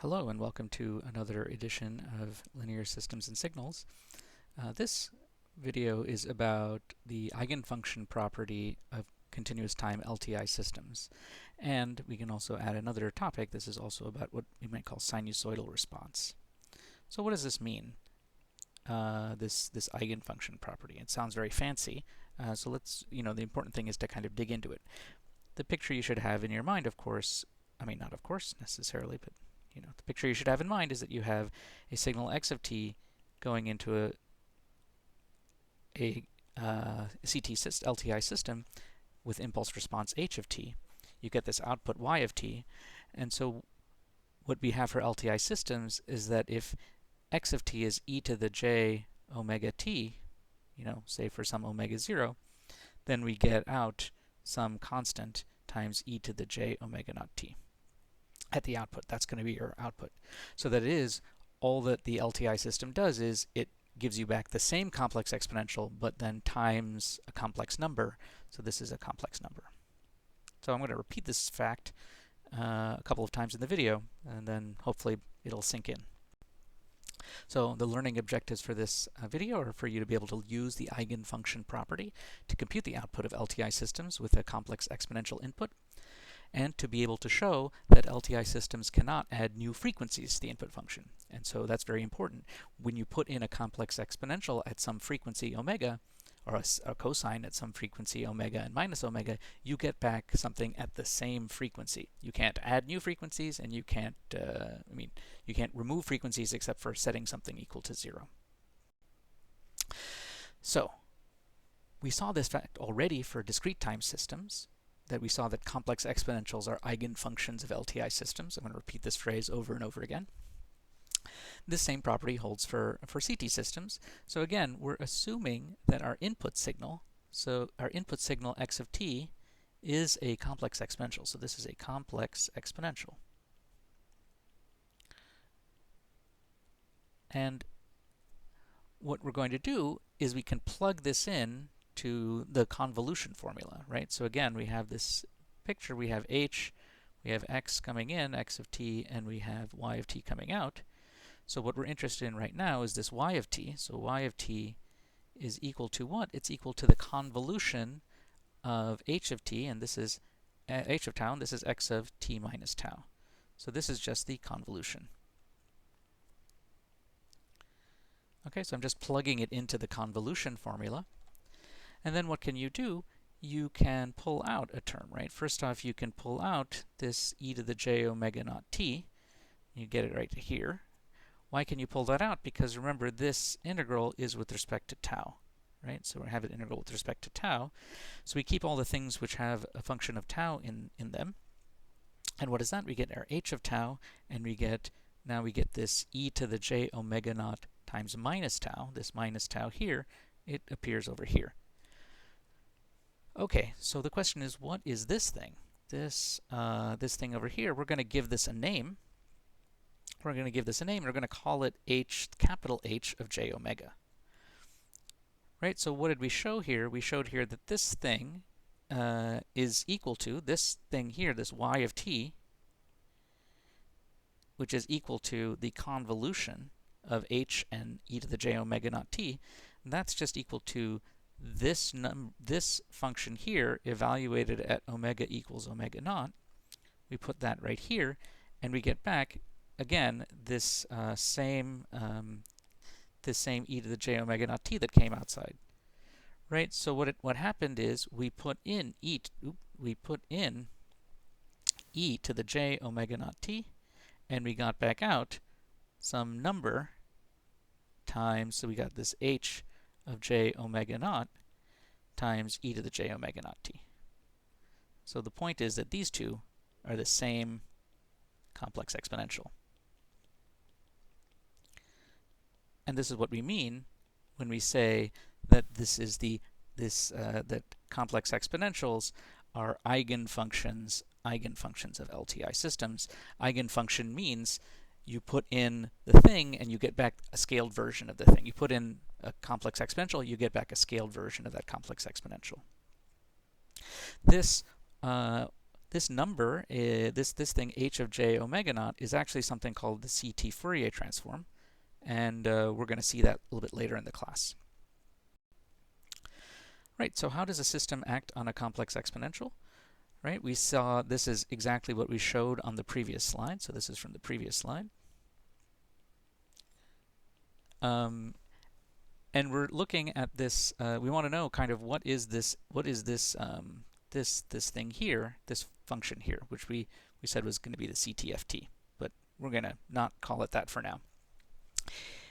Hello and welcome to another edition of Linear Systems and Signals. This video is about the eigenfunction property of continuous time LTI systems. And we can also add another topic. This is also about what we might call sinusoidal response. So what does this mean, this eigenfunction property? It sounds very fancy. So let's, the important thing is to kind of dig into it. The picture you should have in your mind, of course, not of course necessarily, but the picture you should have in mind is that you have a signal x of t going into a CT LTI system with impulse response h of t. You get this output y of t, and so what we have for LTI systems is that if x of t is e to the j omega t, say for some omega 0, then we get out some constant times e to the j omega naught t. At the output, that's going to be your output. So that is, all that the LTI system does is it gives you back the same complex exponential, but then times a complex number. So this is a complex number. So I'm going to repeat this fact a couple of times in the video, and then hopefully it'll sink in. So the learning objectives for this video are for you to be able to use the eigenfunction property to compute the output of LTI systems with a complex exponential input, and to be able to show that LTI systems cannot add new frequencies to the input function. And so that's very important. When you put in a complex exponential at some frequency omega, or a cosine at some frequency omega and minus omega, you get back something at the same frequency. You can't add new frequencies, and you can't, you can't remove frequencies except for setting something equal to 0. So we saw this fact already for discrete time systems, that we saw that complex exponentials are eigenfunctions of LTI systems. I'm going to repeat this phrase over and over again. This same property holds for CT systems. So again, we're assuming that our input signal, x of t, is a complex exponential. So this is a complex exponential. And what we're going to do is we can plug this in to the convolution formula, right? So again, we have this picture. We have h, we have x coming in, x of t, and we have y of t coming out. So what we're interested in right now is this y of t. So y of t is equal to what? It's equal to the convolution of h of t, and this is h of tau, and this is x of t minus tau. So this is just the convolution. Okay, so I'm just plugging it into the convolution formula. And then what can you do? You can pull out a term, right? First off, you can pull out this e to the j omega naught t. You get it right here. Why can you pull that out? Because remember, this integral is with respect to tau, right? So we have an integral with respect to tau. So we keep all the things which have a function of tau in them. And what is that? We get our h of tau, and now we get this e to the j omega naught times minus tau. This minus tau here, it appears over here. Okay, so the question is, what is this thing? This thing over here, we're going to give this a name. We're going to give this a name, and we're going to call it capital H of j omega. Right, so what did we show here? We showed here that this thing is equal to this thing here, this y of t, which is equal to the convolution of h and e to the j omega naught t. And that's just equal to this function here evaluated at omega equals omega naught. We put that right here, and we get back again this same e to the j omega naught t that came outside, right? So what happened is we put in e to the j omega naught t, and we got back out some number times, so we got this h of j omega naught times e to the j omega naught t. So the point is that these two are the same complex exponential. And this is what we mean when we say that that complex exponentials are eigenfunctions of LTI systems. Eigenfunction means you put in the thing and you get back a scaled version of the thing. You put in a complex exponential, you get back a scaled version of that complex exponential. This this number, this thing h of j omega naught, is actually something called the CT Fourier transform, and we're going to see that a little bit later in the class. Right, so how does a system act on a complex exponential? Right, we saw this is exactly what we showed on the previous slide, so this is from the previous slide. And we're looking at this, we want to know kind of what is this thing here, this function here, which we said was going to be the CTFT, but we're going to not call it that for now.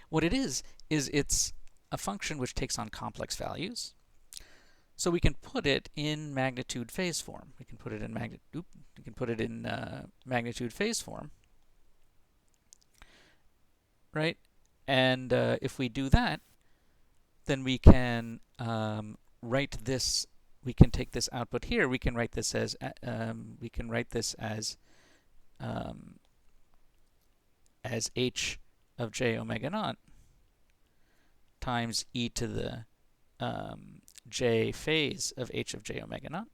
What it is it's a function which takes on complex values. So we can put it in magnitude phase form. We can put it in magnitude phase form, right? And if we do that, then we can write this. We can take this output here. We can write this as h of j omega naught times e to the j phase of h of j omega naught.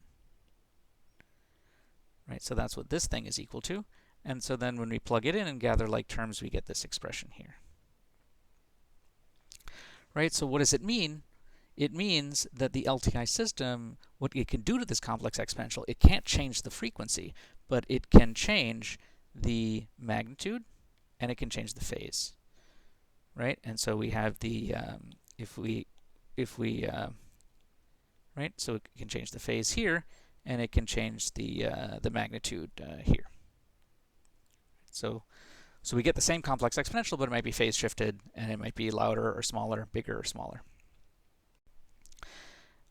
Right, so that's what this thing is equal to. And so then when we plug it in and gather like terms, we get this expression here. Right, so what does it mean? It means that the LTI system, what it can do to this complex exponential, it can't change the frequency, but it can change the magnitude and it can change the phase. Right, and so we have the right, so it can change the phase here, and it can change the magnitude here. So we get the same complex exponential, but it might be phase shifted, and it might be louder or smaller, bigger or smaller.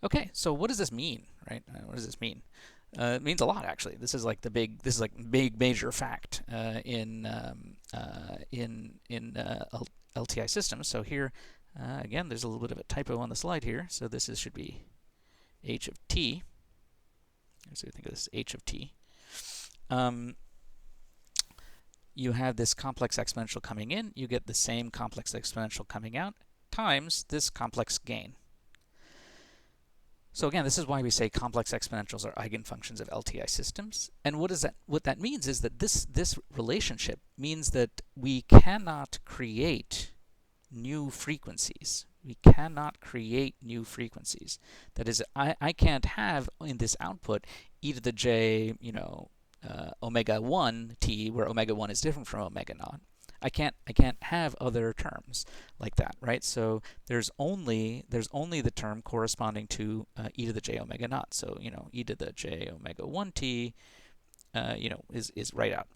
Okay, so what does this mean, right? What does this mean? It means a lot, actually. This is like big major fact in LTI systems. So here, again, there's a little bit of a typo on the slide here. So this should be h of t. So we think of this as h of t. You have this complex exponential coming in. You get the same complex exponential coming out times this complex gain. So again, this is why we say complex exponentials are eigenfunctions of LTI systems. And what that means is that this relationship means that we cannot create new frequencies. We cannot create new frequencies. That is, I can't have in this output e to the j, omega 1 t, where omega 1 is different from omega naught. I can't have other terms like that, right? So there's only the term corresponding to e to the j omega naught. So e to the j omega 1 t, is right out.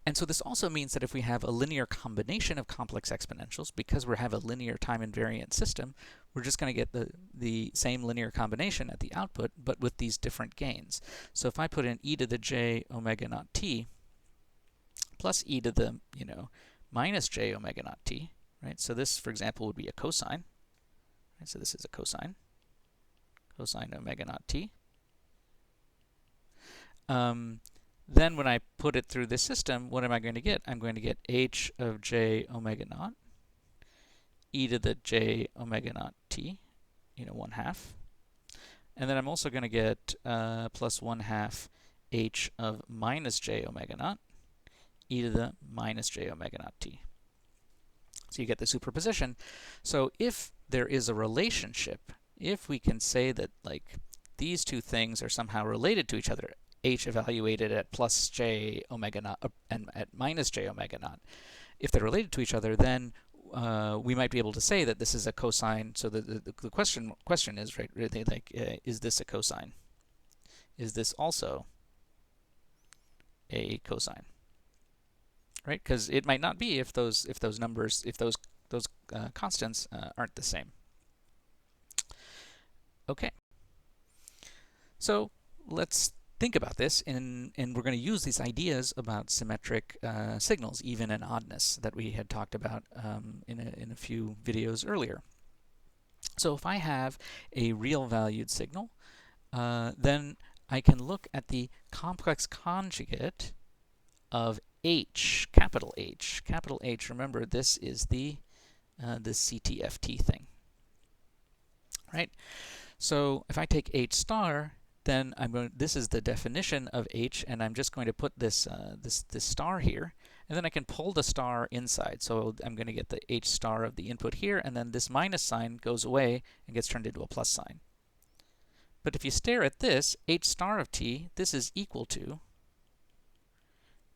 And so this also means that if we have a linear combination of complex exponentials, because we have a linear time invariant system, we're just going to get the same linear combination at the output, but with these different gains. So if I put in e to the j omega naught t plus e to the minus j omega naught t, right? So this, for example, would be a cosine. Right? So this is a cosine omega naught t. Then when I put it through this system, what am I going to get? I'm going to get h of j omega naught e to the j omega naught t, 1/2. And then I'm also going to get plus 1/2 h of minus j omega naught e to the minus j omega naught t. So you get the superposition. So if there is a relationship, if we can say that like these two things are somehow related to each other, h evaluated at plus j omega naught and at minus j omega naught, if they're related to each other, then we might be able to say that this is a cosine. So the question is, right, really, like, is this a cosine? Is this also a cosine? Right, because it might not be if those constants aren't the same. Okay, so let's think about this, and we're going to use these ideas about symmetric signals, even and oddness, that we had talked about in a few videos earlier. So if I have a real valued signal, then I can look at the complex conjugate of h, capital H. Capital H, remember, this is the CTFT thing, right? So if I take h star, then this is the definition of h, and I'm just going to put this star here, and then I can pull the star inside. So I'm going to get the h star of the input here, and then this minus sign goes away and gets turned into a plus sign. But if you stare at this, h star of t, this is equal to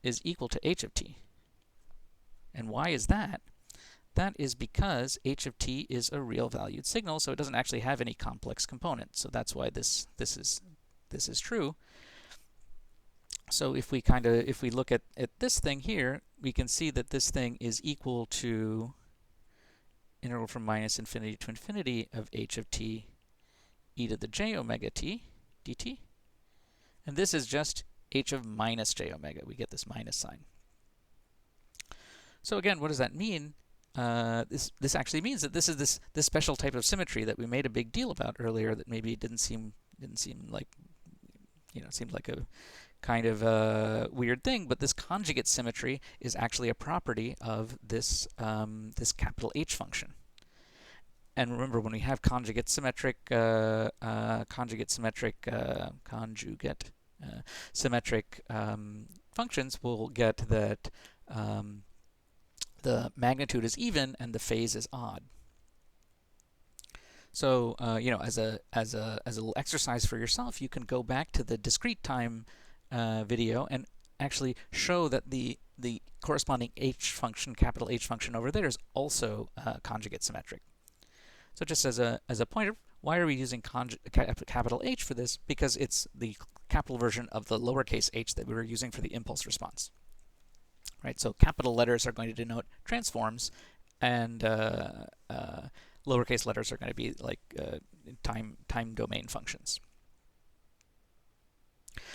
h of t. And why is that? That is because h of t is a real valued signal, so it doesn't actually have any complex component. So that's why this is true. So if we look at this thing here, we can see that this thing is equal to integral from minus infinity to infinity of h of t e to the j omega t dt. And this is just h of minus j omega. We get this minus sign. So again, what does that mean? This actually means that this is this special type of symmetry that we made a big deal about earlier, that maybe didn't seem like, seemed like a kind of a weird thing, but this conjugate symmetry is actually a property of this this capital H function. And remember, when we have conjugate symmetric functions, we'll get that the magnitude is even and the phase is odd. So as a little exercise for yourself, you can go back to the discrete time video and actually show that the corresponding H function, capital H function over there, is also conjugate symmetric. So just as a pointer, why are we using capital H for this? Because it's the capital version of the lowercase h that we were using for the impulse response. Right? So capital letters are going to denote transforms, and lowercase letters are going to be like time domain functions.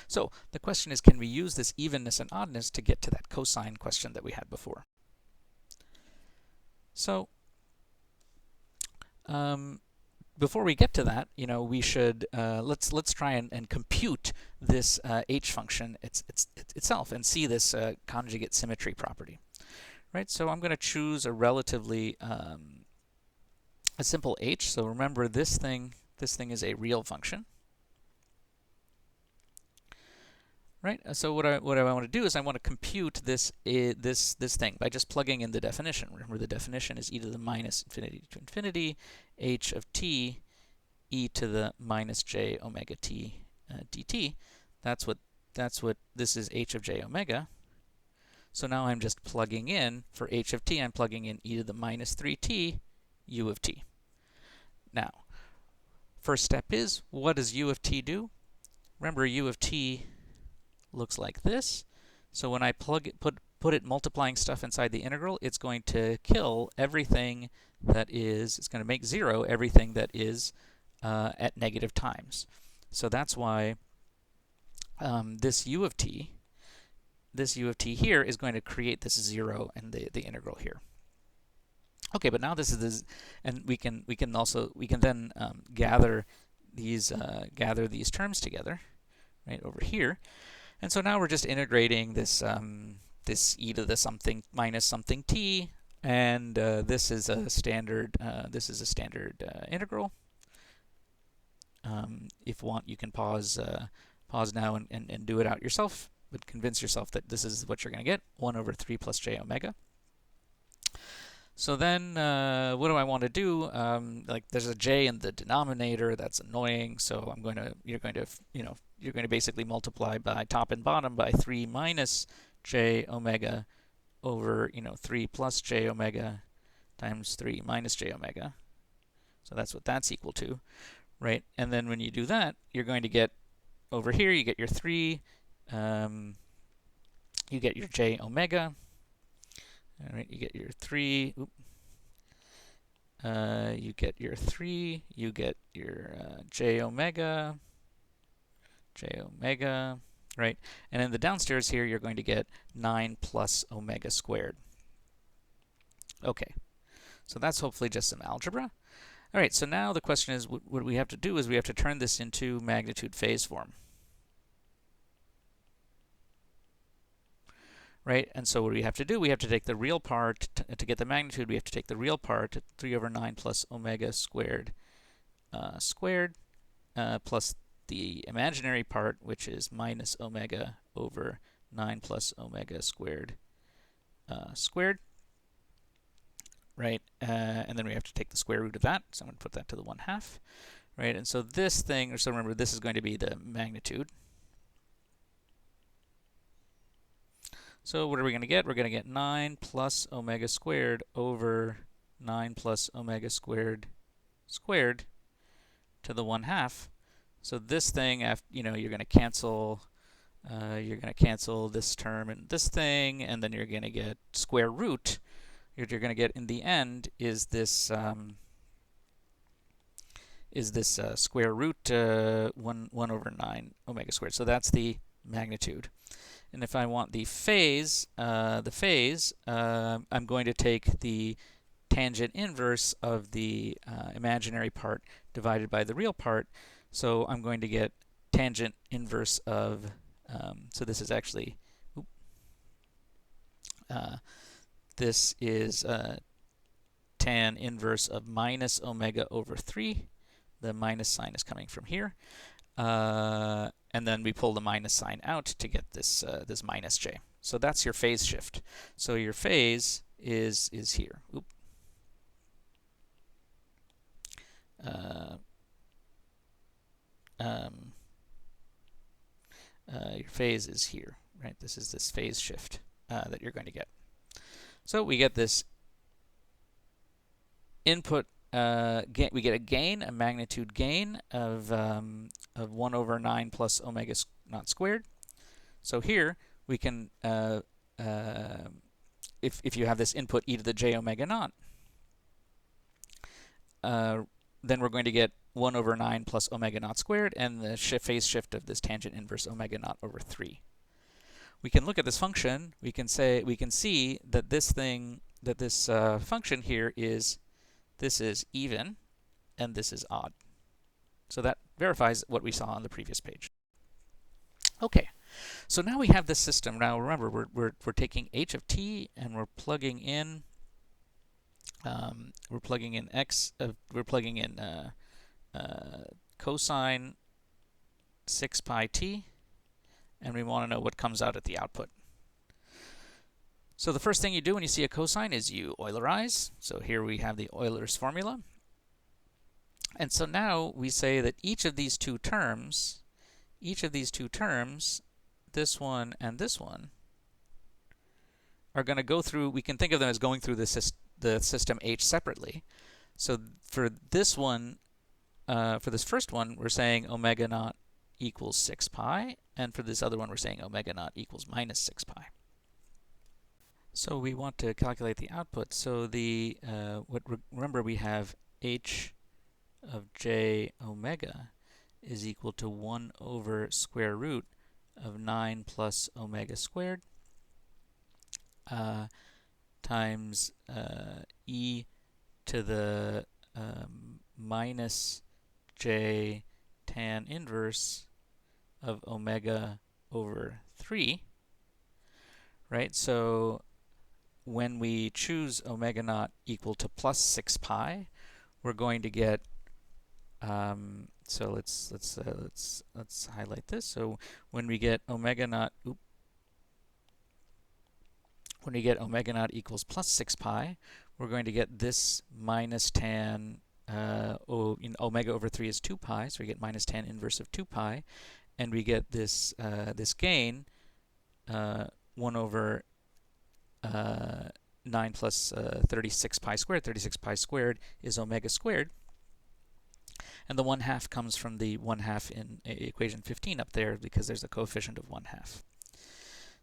So the question is, can we use this evenness and oddness to get to that cosine question that we had before? So before we get to that, we should let's try and compute this h function itself and see this conjugate symmetry property. Right. So I'm going to choose a relatively a simple h. So remember, this thing is a real function. Right. So what I want to do is I want to compute this thing by just plugging in the definition. Remember, the definition is e to the minus infinity to infinity h of t e to the minus j omega t dt. That's what this is, h of j omega. So now I'm just plugging in for h of t. I'm plugging in e to the minus 3t u of t. Now, first step is, what does u of t do? Remember, u of t looks like this. So when I put it multiplying stuff inside the integral, it's going to kill everything that is, it's going to make 0 everything that is at negative times. So that's why this u of t here is going to create this 0 in the integral here. Okay, but now this is and we can then gather these terms together, right, over here. And so now we're just integrating this this e to the something minus something t, and this is a standard integral. If you want, you can pause now and do it out yourself, but convince yourself that this is what you're going to get, 1 over 3 plus j omega. So then, what do I want to do? Like, there's a j in the denominator. That's annoying. So you're going to basically multiply by top and bottom by 3 minus j omega over 3 plus j omega times 3 minus j omega. So that's what that's equal to, right? And then when you do that, you're going to get over here. You get your 3. You get your j omega. All right, you get your 3. You get your 3. You get your j omega, right? And in the downstairs here, you're going to get 9 plus omega squared. Okay, so that's hopefully just some algebra. All right, so now the question is, what we have to do is we have to turn this into magnitude phase form. Right, and so what we have to do, we have to take the real part, to get the magnitude, we have to take the real part, 3 over 9 plus omega squared plus the imaginary part, which is minus omega over 9 plus omega squared squared, right? And then we have to take the square root of that, so I'm going to put that to the 1/2, right? And so this thing, so remember, this is going to be the magnitude. So what are we going to get? We're going to get 9 plus omega squared over 9 plus omega squared squared to the 1/2. So this thing, you're going to cancel this term and this thing, and then you're going to get square root. What you're going to get in the end is this square root 1 over 9 omega squared. So that's the magnitude. And if I want the phase, I'm going to take the tangent inverse of the imaginary part divided by the real part. So I'm going to get tangent inverse of, so this is actually, this is tan inverse of minus omega over 3. The minus sign is coming from here. And then we pull the minus sign out to get this this minus j. So that's your phase shift. So your phase is here. Your phase is here, right? This is this phase shift that you're going to get. So we get this input. We get a gain, a magnitude gain of 1 over 9 plus omega naught squared. So here we can, if you have this input e to the j omega naught, then we're going to get 1 over 9 plus omega naught squared and the phase shift of this tangent inverse omega naught over 3. We can look at this function. We can see that this function here is, this is even, and this is odd. So that verifies what we saw on the previous page. Okay, so now we have this system. Now remember, we're taking h of t and we're plugging in cosine 6 pi t, and we want to know what comes out at the output. So the first thing you do when you see a cosine is you Eulerize. So here we have the Euler's formula. And so now we say that each of these two terms, this one and this one, are going to go through, we can think of them as going through the system H separately. So for this one, for this first one, we're saying omega naught equals 6 pi, and for this other one, we're saying omega naught equals minus 6 pi. So we want to calculate the output. So the remember, we have h of j omega is equal to 1 over square root of 9 plus omega squared times e to the minus j tan inverse of omega over 3, right? So when we choose omega naught equal to plus 6 pi, we're going to get, so let's highlight this. So when we get omega naught, when we get omega naught equals plus 6 pi, we're going to get this minus tan, omega over 3 is 2 pi, so we get minus tan inverse of 2 pi, and we get this this gain, 1 over 9 plus 36 pi squared. 36 pi squared is omega squared. And the 1/2 comes from the 1/2 in equation 15 up there because there's a coefficient of 1/2.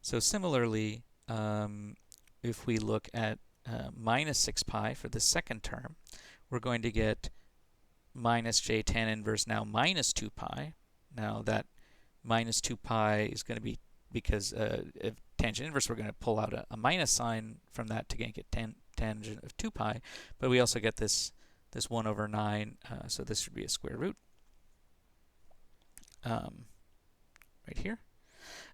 So similarly, if we look at minus 6 pi for the second term, we're going to get minus j tan inverse now minus 2 pi. Now that minus 2 pi is going to be, because if tangent inverse, we're going to pull out a minus sign from that to get tangent of 2 pi, but we also get this 1 over 9, so this should be a square root right here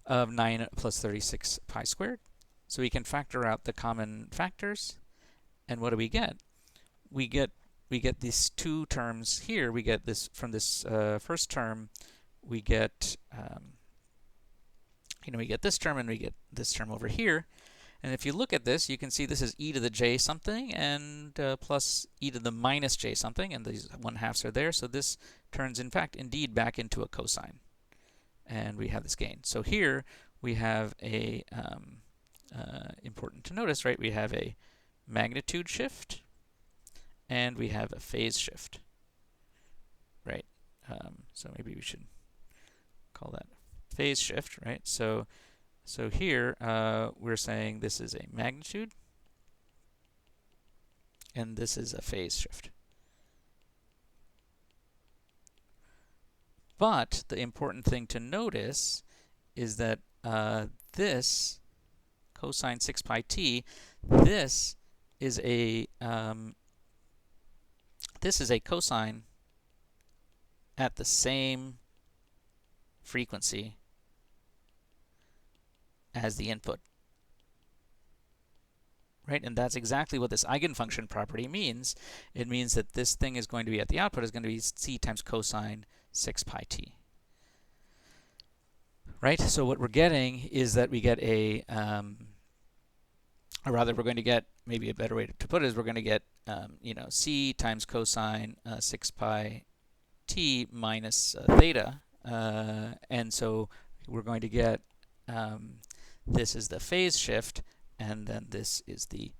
of 9 plus 36 pi squared. So we can factor out the common factors, and what do we get? We get these two terms here. We get this from this first term, we get we get this term and we get this term over here. And if you look at this, you can see this is e to the j something and plus e to the minus j something, and these 1/2 are there. So this turns, in fact, indeed back into a cosine. And we have this gain. So here we have a, important to notice, right? We have a magnitude shift and we have a phase shift, right? So maybe we should call that phase shift, right? So here we're saying this is a magnitude and this is a phase shift. But the important thing to notice is that this cosine 6 pi t, this is a cosine at the same frequency as the input, right? And that's exactly what this eigenfunction property means. It means that this thing is going to be at the output is going to be c times cosine 6 pi t, right? So what we're getting is that we get a, or rather we're going to get, maybe a better way to put it is we're going to get, c times cosine 6 pi t minus theta. And so we're going to get, this is the phase shift, and then this is the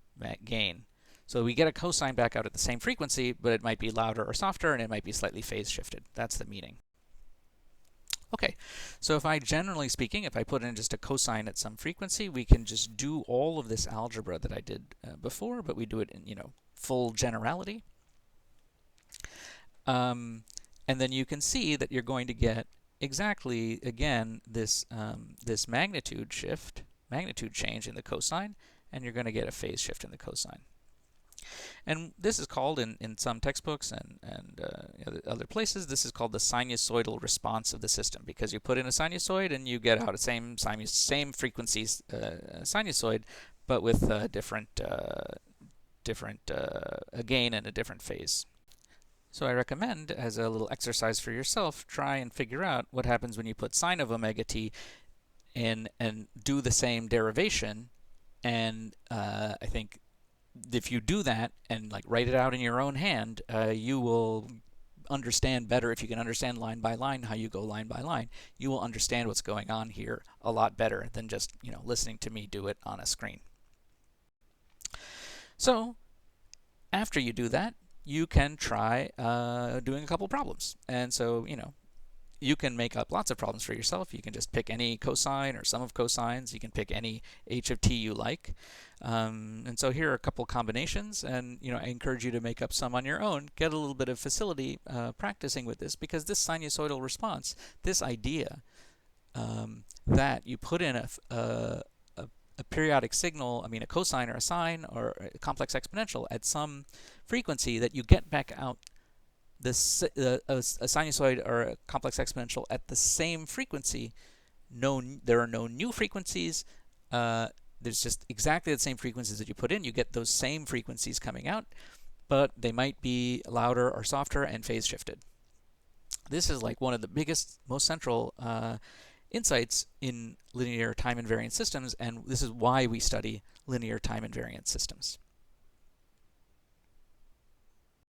gain. So we get a cosine back out at the same frequency, but it might be louder or softer, and it might be slightly phase shifted. That's the meaning. Okay, so if I, generally speaking, if I put in just a cosine at some frequency, we can just do all of this algebra that I did before, but we do it in, full generality. And then you can see that you're going to get exactly, again, this, this magnitude change in the cosine, and you're going to get a phase shift in the cosine. And this is called, in some textbooks and other places, this is called the sinusoidal response of the system, because you put in a sinusoid and you get out a same frequency sinusoid, but with a different gain and a different phase. So I recommend, as a little exercise for yourself, try and figure out what happens when you put sine of omega t in and do the same derivation. And I think if you do that and write it out in your own hand, you will understand better. If you can understand line by line how you go line by line, you will understand what's going on here a lot better than just listening to me do it on a screen. So after you do that, you can try doing a couple problems. And so, you can make up lots of problems for yourself. You can just pick any cosine or sum of cosines. You can pick any h of t you like. And so here are a couple combinations, and I encourage you to make up some on your own. Get a little bit of facility practicing with this, because this sinusoidal response, this idea that you put in a periodic signal, I mean a cosine or a sine or a complex exponential at some frequency, that you get back out this a sinusoid or a complex exponential at the same frequency. There are no new frequencies. There's just exactly the same frequencies that you put in. You get those same frequencies coming out, but they might be louder or softer and phase shifted. This is one of the biggest, most central insights in linear time invariant systems, and this is why we study linear time invariant systems.